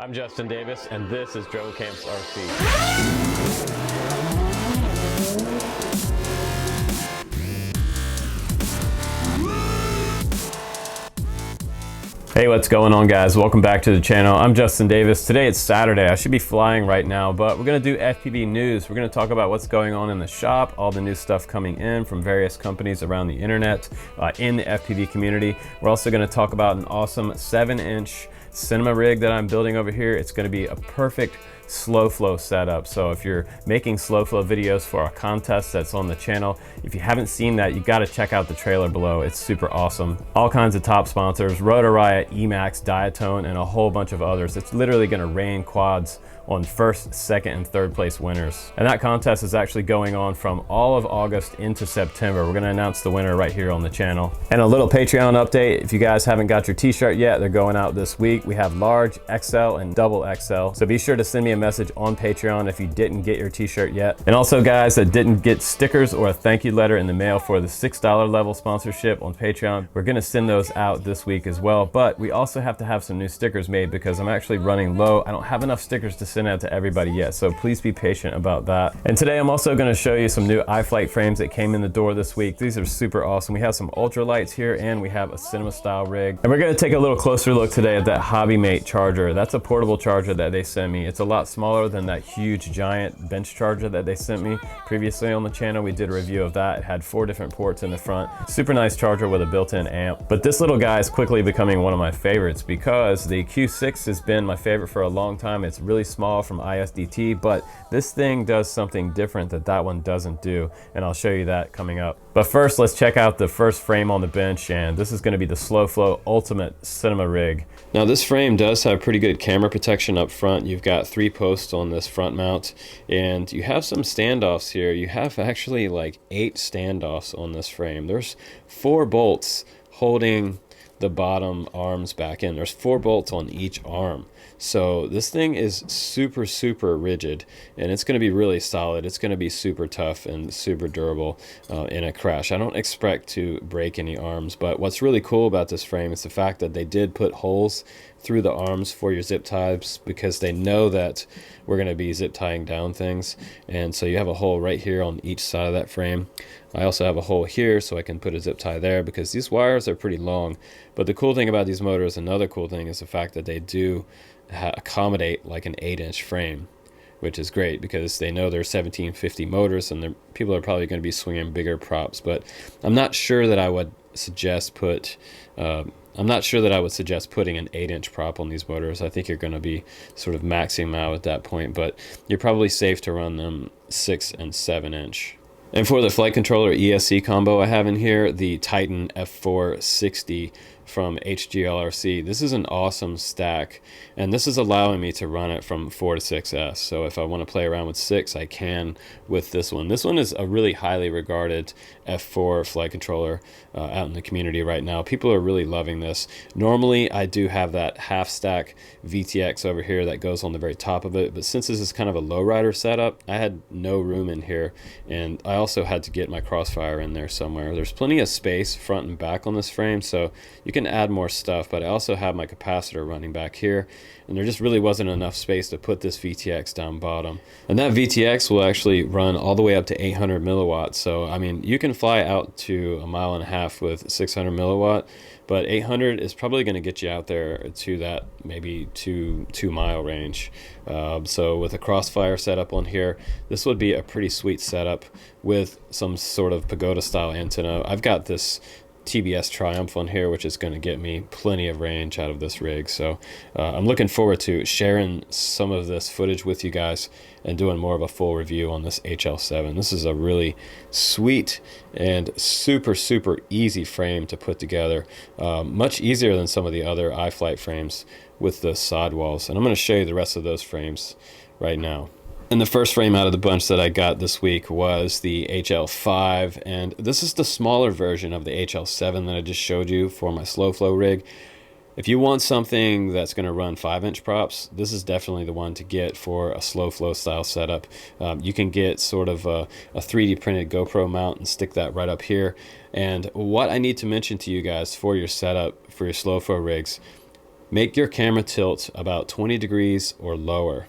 I'm Justin Davis, and this is Drone Camps RC. Hey, what's going on, guys? Welcome back to the channel. I'm Justin Davis. Today it's Saturday. I should be flying right now, but we're gonna do FPV news. We're gonna talk about what's going on in the shop, all the new stuff coming in from various companies around the internet, in the FPV community. We're also gonna talk about an awesome 7-inch cinema rig that I'm building over here. It's gonna be a perfect slow flow setup. So if you're making slow flow videos for our contest that's on the channel, if you haven't seen that, you got to check out the trailer below. It's super awesome. All kinds of top sponsors: Rotor, Riot, EMAX, Diatone, and a whole bunch of others. It's literally going to rain quads on first, second, and third place winners. And that contest is actually going on from all of August into September. We're gonna announce the winner right here on the channel. And a little Patreon update: if you guys haven't got your t-shirt yet, they're going out this week. We have large, XL, and double XL. So be sure to send me a message on Patreon if you didn't get your t-shirt yet. And also, guys that didn't get stickers or a thank you letter in the mail for the $6 level sponsorship on Patreon, we're gonna send those out this week as well. But we also have to have some new stickers made because I'm actually running low. I don't have enough stickers to send out to everybody yet, so please be patient about that. And today I'm also going to show you some new iFlight frames that came in the door this week. These are super awesome. We have some ultralights here, and we have a cinema style rig. And we're going to take a little closer look today at that HOBBYMATE charger. That's a portable charger that they sent me. It's a lot smaller than that huge giant bench charger that they sent me previously on the channel. We did a review of that. It had 4 different ports in the front. Super nice charger with a built-in amp. But this little guy is quickly becoming one of my favorites because the Q6 has been my favorite for a long time. It's really small from ISDT, but this thing does something different that one doesn't do, and I'll show you that coming up. But first, let's check out the first frame on the bench, and this is going to be the Slow Flow Ultimate Cinema Rig. Now, this frame does have pretty good camera protection up front. You've got 3 posts on this front mount, and you have some standoffs here. You have actually like 8 standoffs on this frame. There's 4 bolts holding the bottom arms back in. There's 4 bolts on each arm. So this thing is super rigid, and it's going to be really solid. It's going to be super tough and super durable in a crash. I don't expect to break any arms, but what's really cool about this frame is the fact that they did put holes through the arms for your zip ties, because they know that we're going to be zip tying down things. And so you have a hole right here on each side of that frame. I also have a hole here so I can put a zip tie there, because these wires are pretty long. But the cool thing about these motors, another cool thing, is the fact that they do accommodate like an 8-inch frame, which is great because they know they're 1750 motors, and people are probably going to be swinging bigger props. But I'm not sure that I would suggest putting an 8-inch prop on these motors. I think you're going to be sort of maxing them out at that point, but you're probably safe to run them 6 and 7-inch. And for the flight controller ESC combo I have in here, the Titan F460 from HGLRC. This is an awesome stack, and this is allowing me to run it from 4 to 6S. So if I want to play around with 6, I can with this one. This one is a really highly regarded F4 flight controller out in the community right now. People are really loving this. Normally I do have that half stack VTX over here that goes on the very top of it, but since this is kind of a lowrider setup, I had no room in here, and I also had to get my crossfire in there somewhere. There's plenty of space front and back on this frame, so you can add more stuff, but I also have my capacitor running back here, and there just really wasn't enough space to put this VTX down bottom. And that VTX will actually run all the way up to 800 milliwatts. So I mean, you can fly out to 1.5 miles with 600 milliwatt, but 800 is probably going to get you out there to that maybe 2 mile range. So with a crossfire setup on here, this would be a pretty sweet setup with some sort of pagoda style antenna. I've got this TBS Triumph on here, which is going to get me plenty of range out of this rig. So I'm looking forward to sharing some of this footage with you guys and doing more of a full review on this HL7. This is a really sweet and super easy frame to put together, much easier than some of the other iFlight frames with the side walls. And I'm going to show you the rest of those frames right now. And the first frame out of the bunch that I got this week was the HL5, and this is the smaller version of the HL7 that I just showed you for my slow flow rig. If you want something that's going to run 5-inch props, this is definitely the one to get for a slow flow style setup. You can get sort of a 3D printed GoPro mount and stick that right up here. And what I need to mention to you guys for your setup, for your slow flow rigs, Make your camera tilt about 20 degrees or lower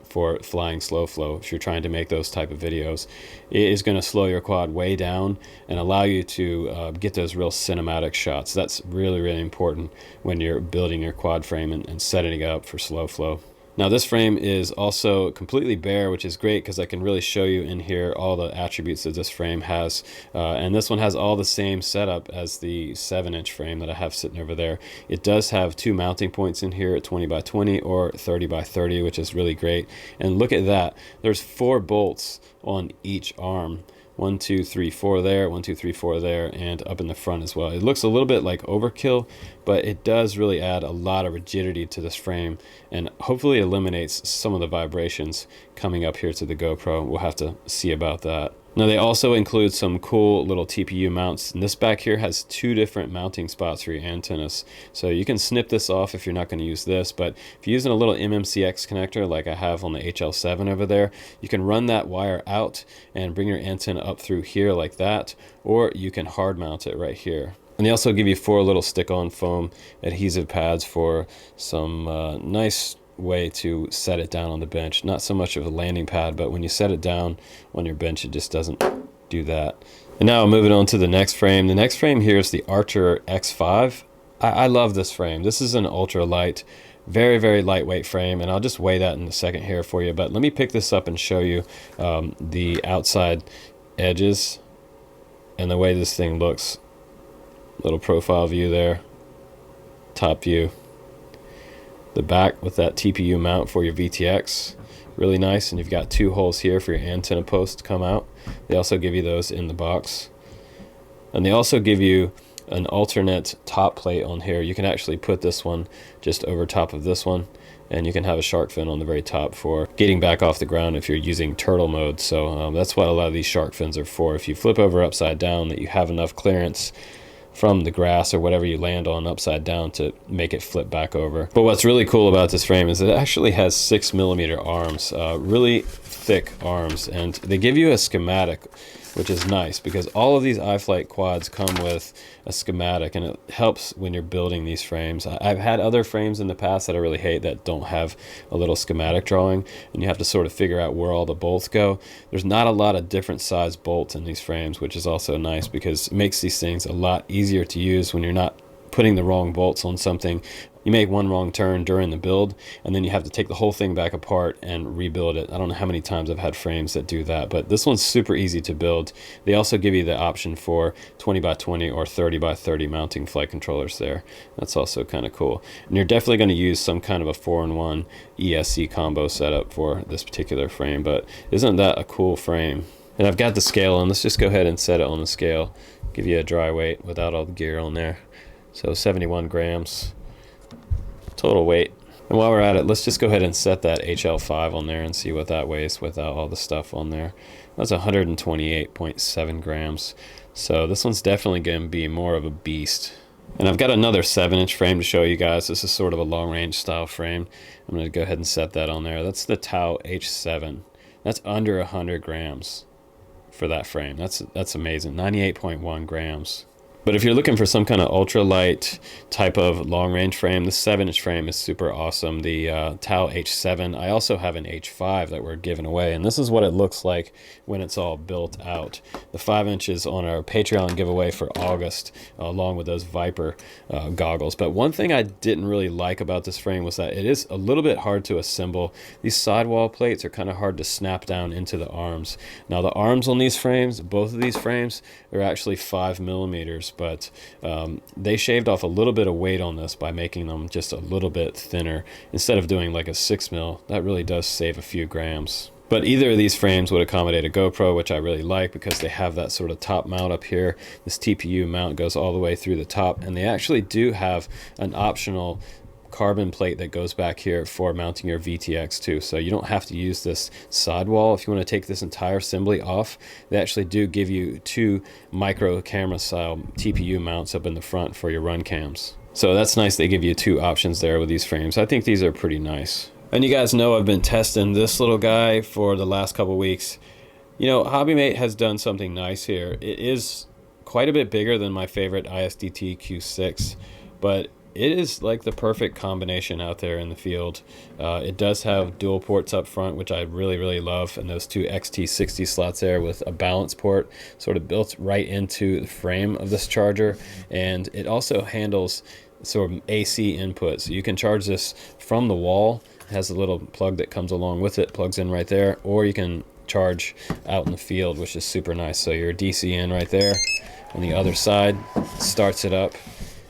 for flying slow flow. If you're trying to make those type of videos, it is going to slow your quad way down and allow you to get those real cinematic shots. That's really, really important when you're building your quad frame and setting it up for slow flow. Now this frame is also completely bare, which is great because I can really show you in here all the attributes that this frame has. And this one has all the same setup as the 7-inch frame that I have sitting over there. It does have 2 mounting points in here at 20 by 20 or 30 by 30, which is really great. And look at that. There's 4 bolts on each arm. 1, 2, 3, 4 there, 1, 2, 3, 4 there, and up in the front as well. It looks a little bit like overkill, but it does really add a lot of rigidity to this frame and hopefully eliminates some of the vibrations coming up here to the GoPro. We'll have to see about that. Now they also include some cool little TPU mounts, and this back here has 2 different mounting spots for your antennas. So you can snip this off if you're not going to use this, but if you're using a little MMCX connector like I have on the HL7 over there, you can run that wire out and bring your antenna up through here like that, or you can hard mount it right here. And they also give you 4 little stick-on foam adhesive pads for some nice way to set it down on the bench. Not so much of a landing pad, but when you set it down on your bench, it just doesn't do that. And now moving on to the next frame. The next frame here is the Archer X5. I love this frame. This is an ultra light, very, very lightweight frame, and I'll just weigh that in a second here for you. But let me pick this up and show you the outside edges and the way this thing looks. Little profile view there, top view. The back with that TPU mount for your VTX, really nice. And you've got 2 holes here for your antenna post to come out. They also give you those in the box. And they also give you an alternate top plate on here. You can actually put this one just over top of this one, and you can have a shark fin on the very top for getting back off the ground if you're using turtle mode. So that's what a lot of these shark fins are for. If you flip over upside down, that you have enough clearance from the grass or whatever you land on upside down to make it flip back over. But what's really cool about this frame is it actually has 6mm arms, really thick arms, and they give you a schematic, which is nice because all of these iFlight quads come with a schematic, and it helps when you're building these frames. I've had other frames in the past that I really hate that don't have a little schematic drawing, and you have to sort of figure out where all the bolts go. There's not a lot of different size bolts in these frames, which is also nice because it makes these things a lot easier to use when you're not putting the wrong bolts on something. You make one wrong turn during the build, and then you have to take the whole thing back apart and rebuild it. I don't know how many times I've had frames that do that, but this one's super easy to build. They also give you the option for 20 by 20 or 30 by 30 mounting flight controllers there. That's also kind of cool. And you're definitely going to use some kind of a 4-in-1 ESC combo setup for this particular frame, but isn't that a cool frame? And I've got the scale on. Let's just go ahead and set it on the scale. Give you a dry weight without all the gear on there. So 71 grams. Total weight. And while we're at it, let's just go ahead and set that HL5 on there and see what that weighs without all the stuff on there. That's 128.7 grams. So this one's definitely going to be more of a beast. And I've got another 7-inch frame to show you guys. This is sort of a long-range style frame. I'm going to go ahead and set that on there. That's the Tau H7. That's under 100 grams for that frame. That's amazing. 98.1 grams. But if you're looking for some kind of ultralight type of long-range frame, the 7-inch frame is super awesome. The Tau H7. I also have an H5 that we're giving away, and this is what it looks like when it's all built out. The 5-inch is on our Patreon giveaway for August, along with those Viper goggles. But one thing I didn't really like about this frame was that it is a little bit hard to assemble. These sidewall plates are kind of hard to snap down into the arms. Now the arms on these frames, both of these frames, are actually 5mm. But they shaved off a little bit of weight on this by making them just a little bit thinner. Instead of doing like a 6mm, that really does save a few grams. But either of these frames would accommodate a GoPro, which I really like because they have that sort of top mount up here. This TPU mount goes all the way through the top, and they actually do have an optional carbon plate that goes back here for mounting your VTX too, so you don't have to use this sidewall. If you want to take this entire assembly off, they actually do give you 2 micro camera style TPU mounts up in the front for your run cams. So that's nice. They give you 2 options there with these frames. I think these are pretty nice. And you guys know I've been testing this little guy for the last couple weeks. You know, HOBBYMATE has done something nice here. It is quite a bit bigger than my favorite ISDT Q6, but it is like the perfect combination out there in the field. It does have dual ports up front, which I really love, and those two XT60 slots there with a balance port sort of built right into the frame of this charger. And it also handles sort of AC input, so you can charge this from the wall. It has a little plug that comes along with it, plugs in right there, or you can charge out in the field, which is super nice. So your DC in right there on the other side starts it up.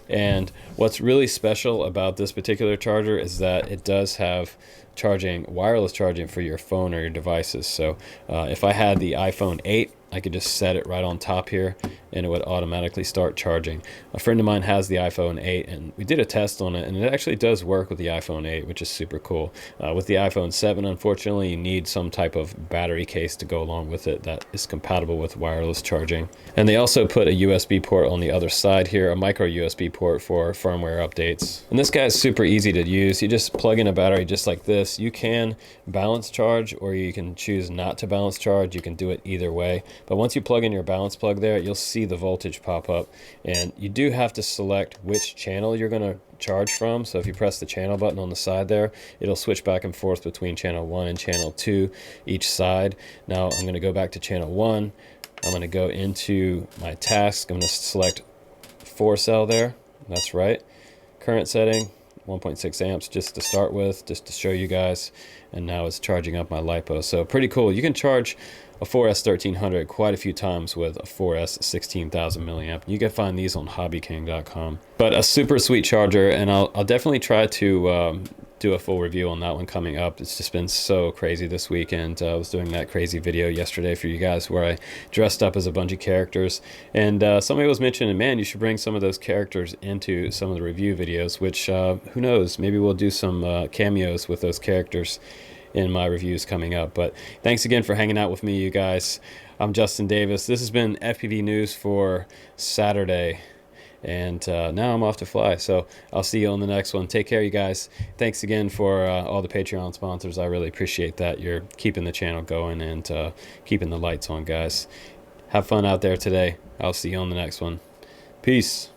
And what's really special about this particular charger is that it does have wireless charging for your phone or your devices. So if I had the iPhone 8, I could just set it right on top here and it would automatically start charging. A friend of mine has the iPhone 8 and we did a test on it, and it actually does work with the iPhone 8, which is super cool. With the iPhone 7, unfortunately, you need some type of battery case to go along with it that is compatible with wireless charging. And they also put a USB port on the other side here, a micro USB port for firmware updates. And this guy is super easy to use. You just plug in a battery just like this. You can balance charge or you can choose not to balance charge. You can do it either way. But once you plug in your balance plug there, you'll see the voltage pop up, and you do have to select which channel you're going to charge from. So if you press the channel button on the side there, it'll switch back and forth between channel 1 and channel 2 each side. Now I'm going to go back to channel 1. I'm going to go into my task. I'm going to select 4 cell there. That's right. Current setting 1.6 amps just to start with, just to show you guys. And now it's charging up my Lipo. So pretty cool. You can charge a 4S 1300 quite a few times with a 4S 16,000 milliamp. You can find these on hobbyking.com. But a super sweet charger, and I'll definitely try to do a full review on that one coming up. It's just been so crazy this weekend. I was doing that crazy video yesterday for you guys where I dressed up as a bunch of characters, and somebody was mentioning, man, you should bring some of those characters into some of the review videos, which who knows, maybe we'll do some cameos with those characters in my reviews coming up. But thanks again for hanging out with me, you guys. I'm Justin Davis. This has been FPV News for Saturday, and now I'm off to fly, so I'll see you on the next one. Take care, you guys. Thanks again for all the Patreon sponsors. I really appreciate that. You're keeping the channel going and keeping the lights on, guys. Have fun out there today. I'll see you on the next one. Peace.